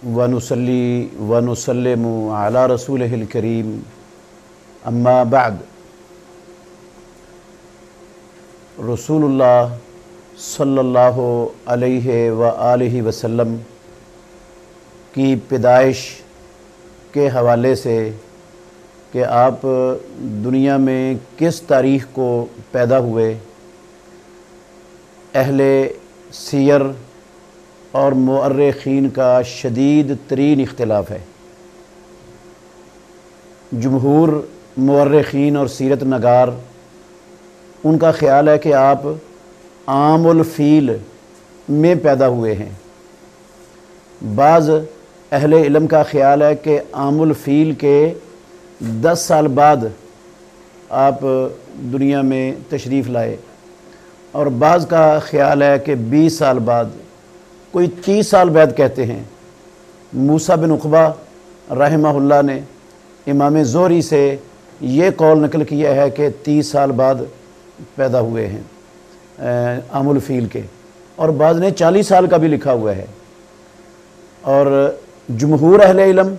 वनुसल्ली वनुसल्लिमु अला रसूलिहिल करीम अम्मा बाद। रसूलुल्लाह सल्लल्लाहु अलैहि व आलिहि वसल्लम की पैदाइश के हवाले से कि आप दुनिया में किस तारीख़ को पैदा हुए, अहले सीयर और मुअर्रिखीन का शदीद तरीन इख्तिलाफ है। जमहूर मुअर्रिखीन और सीरत नगार उनका ख़्याल है कि आप आमुल फ़ील में पैदा हुए हैं। बाज़ अहले इल्म का ख़्याल है कि आमुल फ़ील के 10 साल बाद आप दुनिया में तशरीफ़ लाए, और बाज़ का ख़्याल है कि 20 साल बाद, कोई 30 साल बाद कहते हैं। मूसा बिन उक़बा रहमहुल्लाह ने इमाम ज़ोहरी से ये कौल नकल किया है कि 30 साल बाद पैदा हुए हैं आमुल फ़ील के, और बाज़ ने 40 साल का भी लिखा हुआ है। और जमहूर अहले इल्म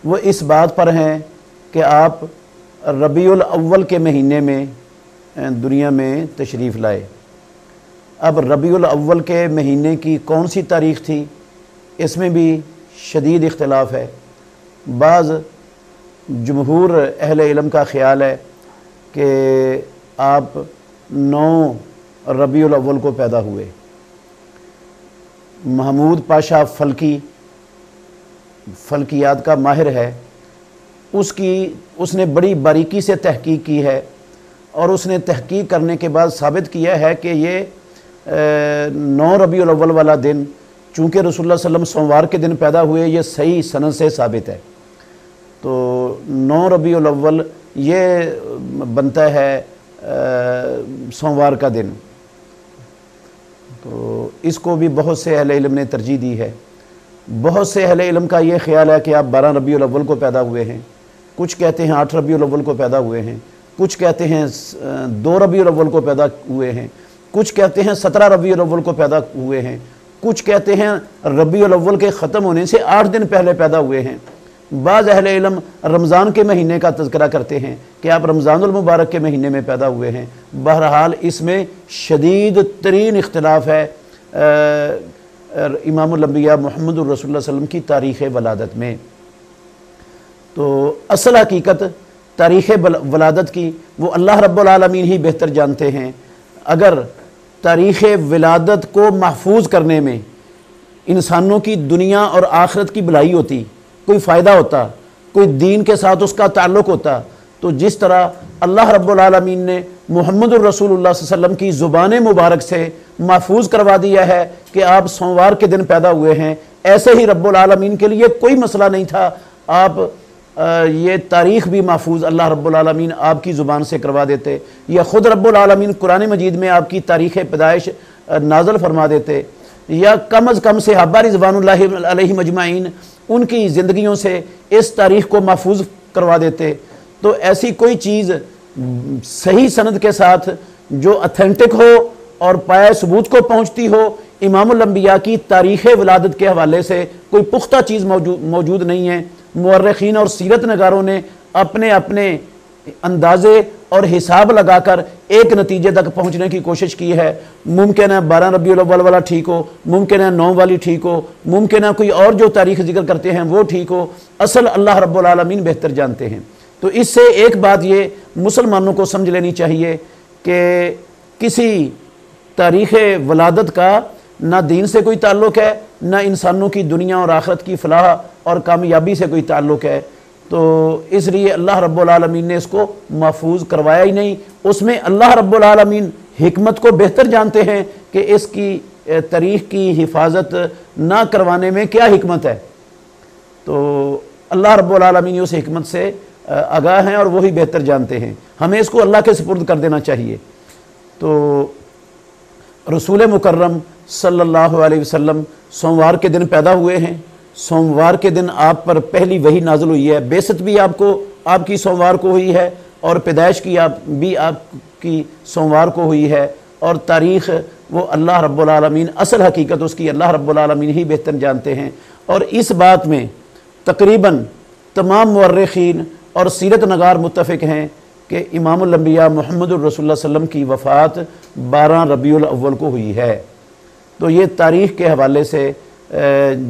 वो इस बात पर हैं कि आप रबीउल अव्वल के महीने में दुनिया में तशरीफ़ लाए। अब रबीउल अव्वल के महीने की कौन सी तारीख़ थी, इसमें भी शदीद इख्तिलाफ है। बाज़ जमहूर अहले इल्म का ख़्याल है कि आप 9 रबीउल अव्वल को पैदा हुए। महमूद पाशा फ़ल्कियात का माहिर है, उसने बड़ी बारीकी से तहकीक की है, और उसने तहकीक करने के बाद साबित किया है कि ये 9 रबीउल अव्वल वाला दिन, चूँकि रसूलुल्लाह सल्लल्लाहु अलैहि वसल्लम सोमवार के दिन पैदा हुए, ये सही सनद से साबित है। तो 9 रबीउल अव्वल ये बनता है सोमवार का दिन। तो इसको भी बहुत से अहले इल्म ने तरजीह दी है। बहुत से अहले इल्म का ये ख्याल है कि आप 12 रबीउल अव्वल को पैदा हुए हैं, कुछ कहते हैं 8 रबीउल अव्वल को पैदा हुए हैं, कुछ कहते हैं 2 रबीउल अव्वल को पैदा हुए हैं, कुछ कहते हैं 17 रबीउल अव्वल को पैदा हुए हैं, कुछ कहते हैं रबीउल अव्वल के ख़त्म होने से 8 दिन पहले पैदा हुए हैं। बाज़ अहले इल्म रमज़ान के महीने का तज़किरा करते हैं कि आप रमज़ानुल मुबारक के महीने में पैदा हुए हैं। बहरहाल इसमें शदीद तरीन इख्तिलाफ है इमामुल अंबिया मुहम्मदुर रसूलुल्लाह सल्लल्लाहु अलैहि वसल्लम की तारीख़ वलादत में। तो असल हकीकत तारीख़ वलादत की वो अल्लाह रब्बुल आलमीन ही बेहतर जानते हैं। अगर तारीख़ वलादत को महफूज करने में इंसानों की दुनिया और आखिरत की भलाई होती, कोई फ़ायदा होता, कोई दीन के साथ उसका ताल्लुक़ होता, तो जिस तरह अल्लाह रब्बुल आलमीन ने मुहम्मदुर रसूलुल्लाह सल्लल्लाहु अलैहि वसल्लम की ज़ुबान मुबारक से महफूज करवा दिया है कि आप सोमवार के दिन पैदा हुए हैं, ऐसे ही रब्बुल आलमीन के लिए कोई मसला नहीं था। आप ये तारीख़ भी महफूज अल्लाह रब्बुल आलमीन आपकी ज़ुबान से करवा देते, या ख़ुद रब्बुल आलमीन कुरान मजीद में आपकी तारीख़ पैदाइश नाज़िल फरमा देते, या कम अज़ कम सहाबा रिज़वानुल्लाहि अलैहिम अजमाइन उनकी ज़िंदगियों से इस तारीख़ को महफूज करवा देते। तो ऐसी कोई चीज़ सही सनद के साथ जो अथेंटिक हो और पाए सबूत को पहुँचती हो, इमामुल अंबिया की तारीख़ वलादत के हवाले से कोई पुख्ता चीज़ मौजूद नहीं है। मुअर्रिखीन और सीरत नगारों ने अपने अपने अंदाज़े और हिसाब लगाकर एक नतीजे तक पहुँचने की कोशिश की है। मुमकिन है 12 रबीउल अव्वल वाला ठीक हो, मुमकिन है 9 वाली ठीक हो, मुमकिन है कोई और जो तारीख़ जिक्र करते हैं वो ठीक हो। असल अल्लाह रब्बुल आलमीन बेहतर जानते हैं। तो इससे एक बात ये मुसलमानों को समझ लेनी चाहिए कि किसी तारीख़ वलादत का ना दीन से कोई ताल्लुक़ है, ना इंसानों की दुनिया और आखिरत की फलाह और कामयाबी से कोई ताल्लुक़ है। तो इसलिए अल्लाह रब्बुल आलमीन ने इसको महफूज करवाया ही नहीं। उसमें अल्लाह रब्बुल आलमीन हिकमत को बेहतर जानते हैं कि इसकी तारीख़ की हिफाजत ना करवाने में क्या हिकमत है। तो अल्लाह रब्बुल आलमीन उस हिकमत से आगाह हैं और वही बेहतर जानते हैं। हमें इसको अल्लाह के सुपुर्द कर देना चाहिए। तो रसूल मुकर्रम सल्लल्लाहु अलैहि वसल्लम सोमवार के दिन पैदा हुए हैं। सोमवार के दिन आप पर पहली वही नाज़िल हुई है। बेसत भी आपकी सोमवार को हुई है, और पैदाइश की भी आपकी सोमवार को हुई है। और तारीख़ वो अल्लाह रब्बुल आलमीन, असल हकीकत उसकी अल्लाह रब्बुल आलमीन ही बेहतर जानते हैं। اور اس بات میں تقریباً تمام مورخین اور سیرت نگار متفق ہیں کہ امام الانبیاء محمد الرسول اللہ صلی اللہ علیہ وسلم کی وفات 12 ربیع الاول کو ہوئی ہے۔ تو یہ تاریخ کے حوالے سے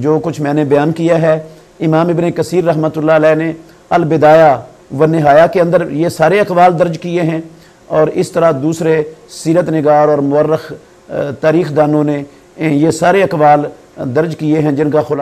جو کچھ میں نے بیان کیا ہے، امام ابن کثیر رحمۃ اللہ علیہ نے البدایہ والنہایہ کے اندر یہ سارے اقوال درج کیے ہیں، اور اس طرح دوسرے سیرت نگار اور مورخ تاریخ دانوں نے یہ سارے اقوال درج کیے ہیں جن کا خلاصہ